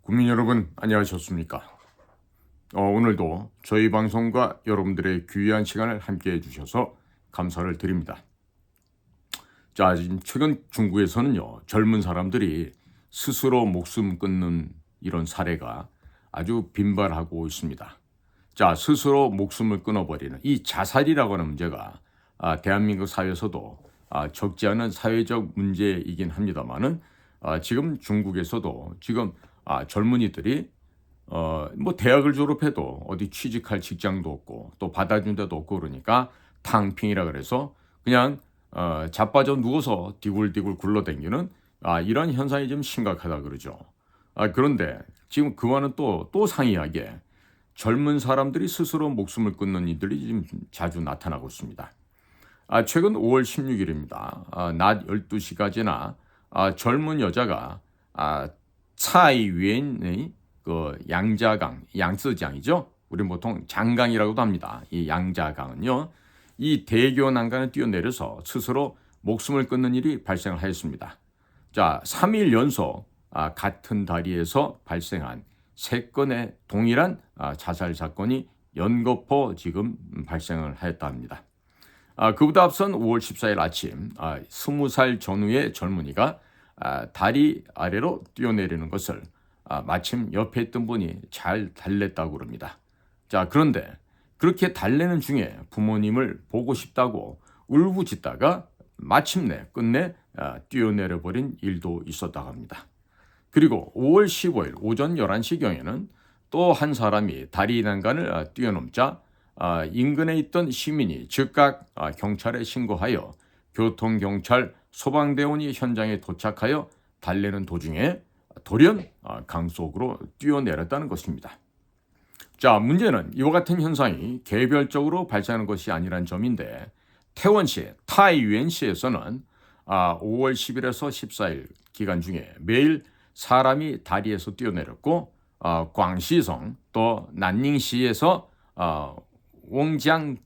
국민 여러분 안녕하셨습니까? 오늘도 저희 방송과 여러분들의 귀한 시간을 함께 해주셔서 감사를 드립니다. 자, 지금 최근 중국에서는요, 젊은 사람들이 스스로 목숨 끊는 이런 사례가 아주 빈발하고 있습니다. 자, 스스로 목숨을 끊어버리는 이 자살이라고 하는 문제가 대한민국 사회에서도 적지 않은 사회적 문제이긴 합니다만은 지금 중국에서도 지금 젊은이들이 뭐 대학을 졸업해도 어디 취직할 직장도 없고 또 받아준 데도 없고 그러니까 탕핑이라 그래서 그냥 자빠져 누워서 디굴디굴 굴러다니는 이런 현상이 좀 심각하다 그러죠. 그런데 지금 그와는 또 상이하게 젊은 사람들이 스스로 목숨을 끊는 이들이 지금 자주 나타나고 있습니다. 최근 5월 16일입니다. 낮 12시까지나 젊은 여자가 차이위엔의 그 양자강, 양쯔장이죠. 우리 보통 장강이라고도 합니다. 이 양자강은요, 이 대교 난간을 뛰어내려서 스스로 목숨을 끊는 일이 발생을 하였습니다. 자, 3일 연속 같은 다리에서 발생한 3건의 동일한 자살 사건이 연거푸 지금 발생을 하였다 합니다. 그보다 앞선 5월 14일 아침 20살 전후의 젊은이가 다리 아래로 뛰어내리는 것을 마침 옆에 있던 분이 잘 달랬다고 그럽니다. 자, 그런데 그렇게 달래는 중에 부모님을 보고 싶다고 울부짖다가 마침내 끝내 뛰어내려 버린 일도 있었다고 합니다. 그리고 5월 15일 오전 11시경에는 또 한 사람이 다리 난간을 뛰어넘자 인근에 있던 시민이 즉각 경찰에 신고하여 교통경찰 소방대원이 현장에 도착하여 달래는 도중에 돌연 강 속으로 뛰어내렸다는 것입니다. 자, 문제는 이와 같은 현상이 개별적으로 발생하는 것이 아니란 점인데 태원시, 타이유엔시에서는 5월 10일에서 14일 기간 중에 매일 사람이 다리에서 뛰어내렸고 광시성 또 난닝시에서 웡지양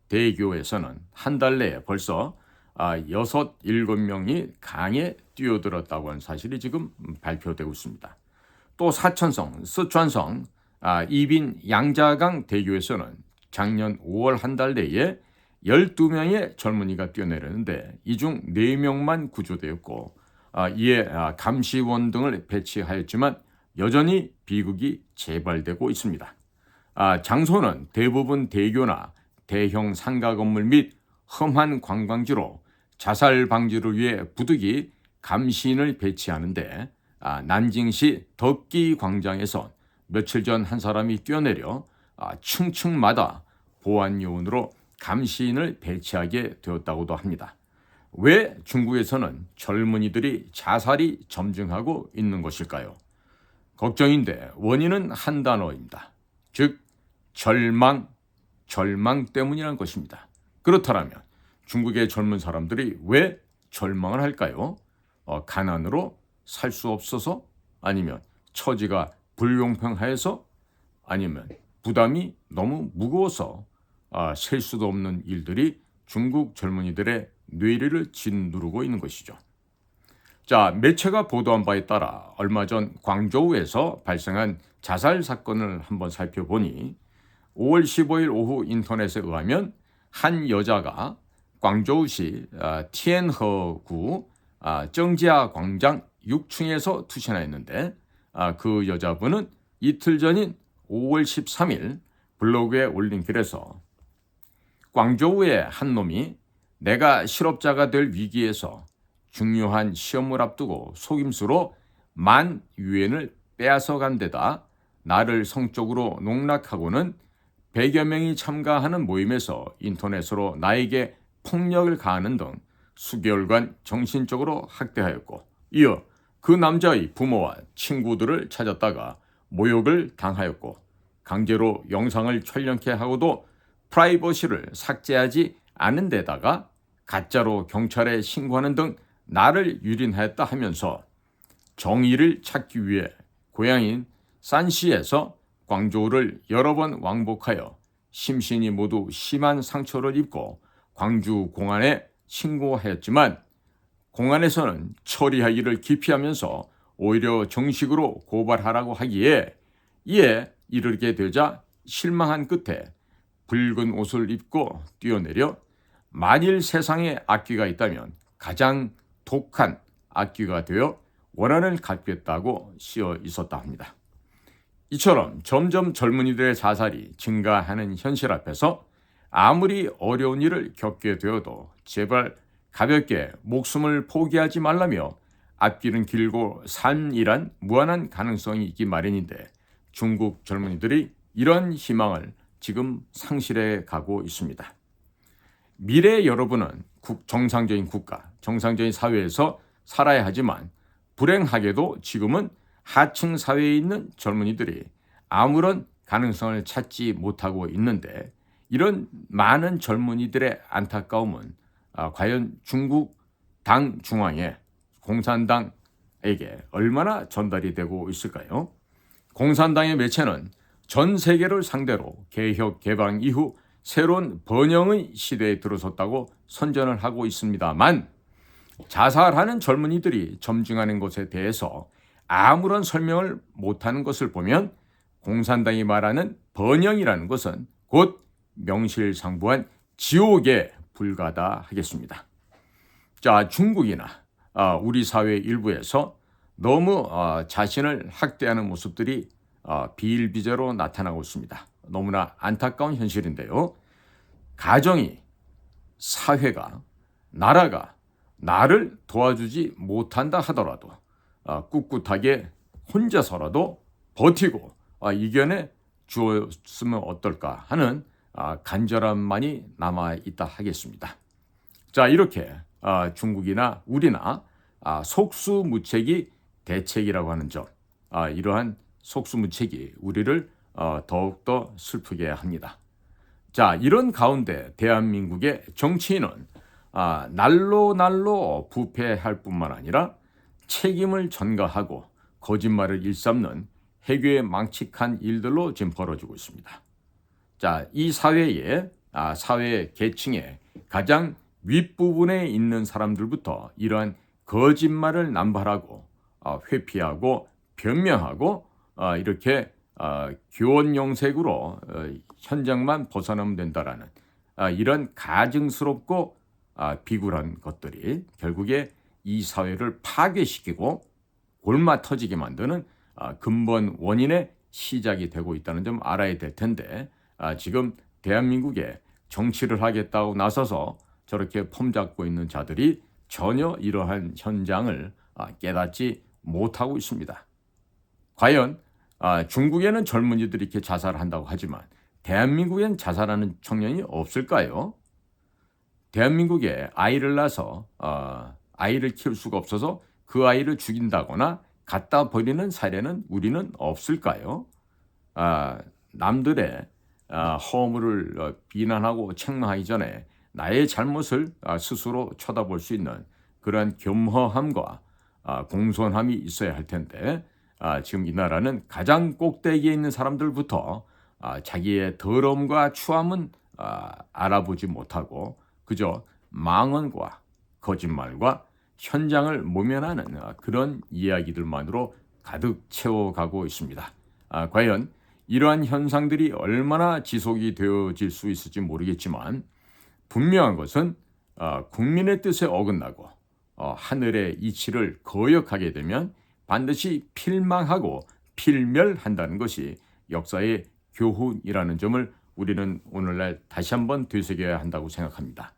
대교에서는 한 달 내에 벌써 6, 7명이 강에 뛰어들었다고 하는 사실이 지금 발표되고 있습니다. 또 사천성, 쓰촨성, 이빈 양자강 대교에서는 작년 5월 한 달 내에 12명의 젊은이가 뛰어내렸는데 이 중 4명만 구조되었고 이에 감시원 등을 배치하였지만 여전히 비극이 재발되고 있습니다. 장소는 대부분 대교나 대형 상가 건물 및 험한 관광지로 자살 방지를 위해 부득이 감시인을 배치하는데 난징시 덕기 광장에서 며칠 전 한 사람이 뛰어내려 층층마다 보안 요원으로 감시인을 배치하게 되었다고도 합니다. 왜 중국에서는 젊은이들이 자살이 점증하고 있는 것일까요? 걱정인데 원인은 한 단어입니다. 즉 절망 때문이라는 것입니다. 그렇다면 중국의 젊은 사람들이 왜 절망을 할까요? 가난으로 살 수 없어서? 아니면 처지가 불공평해서? 아니면 부담이 너무 무거워서 셀 수도 없는 일들이 중국 젊은이들의 뇌리를 짓누르고 있는 것이죠. 자, 매체가 보도한 바에 따라 얼마 전 광저우에서 발생한 자살 사건을 한번 살펴보니 5월 15일 오후 인터넷에 의하면 한 여자가 광저우시 티엔허구 정지아 광장 6층에서 투신하였는데 그 여자분은 이틀 전인 5월 13일 블로그에 올린 글에서 광저우의 한 놈이 내가 실업자가 될 위기에서 중요한 시험을 앞두고 속임수로 10,000위엔을 빼앗아간 데다 나를 성적으로 농락하고는 100여 명이 참가하는 모임에서 인터넷으로 나에게 폭력을 가하는 등 수개월간 정신적으로 학대하였고 이어 그 남자의 부모와 친구들을 찾았다가 모욕을 당하였고 강제로 영상을 촬영케 하고도 프라이버시를 삭제하지 않은 데다가 가짜로 경찰에 신고하는 등 나를 유린하였다 하면서 정의를 찾기 위해 고향인 산시에서 광저우를 여러 번 왕복하여 심신이 모두 심한 상처를 입고 광주 공안에 신고하였지만 공안에서는 처리하기를 기피하면서 오히려 정식으로 고발하라고 하기에 이에 이르게 되자 실망한 끝에 붉은 옷을 입고 뛰어내려 만일 세상에 악귀가 있다면 가장 독한 악귀가 되어 원한을 갚겠다고 씌어 있었다 합니다. 이처럼 점점 젊은이들의 자살이 증가하는 현실 앞에서 아무리 어려운 일을 겪게 되어도 제발 가볍게 목숨을 포기하지 말라며 앞길은 길고 삶이란 무한한 가능성이 있기 마련인데 중국 젊은이들이 이런 희망을 지금 상실해 가고 있습니다. 미래의 여러분은 정상적인 국가, 정상적인 사회에서 살아야 하지만 불행하게도 지금은 하층 사회에 있는 젊은이들이 아무런 가능성을 찾지 못하고 있는데 이런 많은 젊은이들의 안타까움은 과연 중국 당 중앙에 공산당에게 얼마나 전달이 되고 있을까요? 공산당의 매체는 전 세계를 상대로 개혁 개방 이후 새로운 번영의 시대에 들어섰다고 선전을 하고 있습니다만 자살하는 젊은이들이 점증하는 것에 대해서 아무런 설명을 못하는 것을 보면 공산당이 말하는 번영이라는 것은 곧 명실상부한 지옥에 불과하다 하겠습니다. 자, 중국이나 우리 사회 일부에서 너무 자신을 학대하는 모습들이 비일비재로 나타나고 있습니다. 너무나 안타까운 현실인데요. 가정이, 사회가, 나라가 나를 도와주지 못한다 하더라도 꿋꿋하게 혼자서라도 버티고 이겨내 주었으면 어떨까 하는 간절함만이 남아있다 하겠습니다. 자, 이렇게 중국이나 우리나 속수무책이 대책이라고 하는 점, 이러한 속수무책이 우리를 더욱더 슬프게 합니다. 자, 이런 가운데 대한민국의 정치인은 날로 부패할 뿐만 아니라 책임을 전가하고 거짓말을 일삼는 해괴에 망측한 일들로 지금 벌어지고 있습니다. 자, 이 사회 계층의 가장 윗부분에 있는 사람들부터 이러한 거짓말을 남발하고 회피하고 변명하고 이렇게 교원영색으로 현장만 벗어나면 된다라는 이런 가증스럽고 비굴한 것들이 결국에 이 사회를 파괴시키고 골마 터지게 만드는 근본 원인의 시작이 되고 있다는 점 알아야 될 텐데 지금 대한민국에 정치를 하겠다고 나서서 저렇게 폼잡고 있는 자들이 전혀 이러한 현장을 깨닫지 못하고 있습니다. 과연 중국에는 젊은이들이 이렇게 자살을 한다고 하지만 대한민국엔 자살하는 청년이 없을까요? 대한민국에 아이를 낳아서 아이를 키울 수가 없어서 그 아이를 죽인다거나 갖다 버리는 사례는 우리는 없을까요? 남들의 허물을 비난하고 책망하기 전에 나의 잘못을 스스로 쳐다볼 수 있는 그러한 겸허함과 공손함이 있어야 할 텐데 지금 이 나라는 가장 꼭대기에 있는 사람들부터 자기의 더러움과 추함은 알아보지 못하고 그저 망언과 거짓말과 현장을 모면하는 그런 이야기들만으로 가득 채워가고 있습니다. 과연 이러한 현상들이 얼마나 지속이 되어질 수 있을지 모르겠지만 분명한 것은 국민의 뜻에 어긋나고 하늘의 이치를 거역하게 되면 반드시 필망하고 필멸한다는 것이 역사의 교훈이라는 점을 우리는 오늘날 다시 한번 되새겨야 한다고 생각합니다.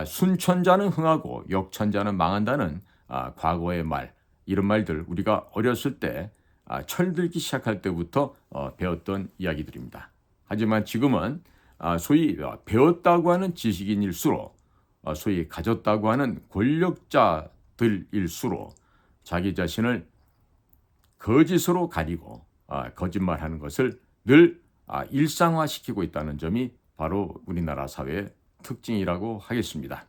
순천자는 흥하고 역천자는 망한다는 과거의 말, 이런 말들 우리가 어렸을 때 철들기 시작할 때부터 배웠던 이야기들입니다. 하지만 지금은 소위 배웠다고 하는 지식인일수록 소위 가졌다고 하는 권력자들일수록 자기 자신을 거짓으로 가리고 거짓말하는 것을 늘 일상화시키고 있다는 점이 바로 우리나라 사회의 특징이라고 하겠습니다.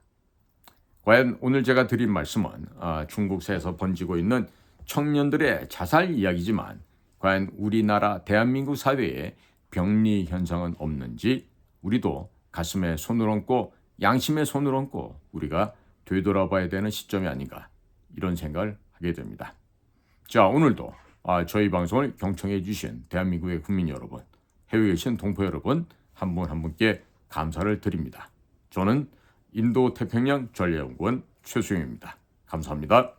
과연 오늘 제가 드린 말씀은 중국사에서 번지고 있는 청년들의 자살 이야기지만 과연 우리나라 대한민국 사회에 병리 현상은 없는지 우리도 가슴에 손을 얹고 양심에 손을 얹고 우리가 되돌아봐야 되는 시점이 아닌가 이런 생각을 하게 됩니다. 자, 오늘도 저희 방송을 경청해 주신 대한민국의 국민 여러분, 해외에 계신 동포 여러분 한 분 한 분께 감사를 드립니다. 저는 인도 태평양 전략연구원 최수영입니다. 감사합니다.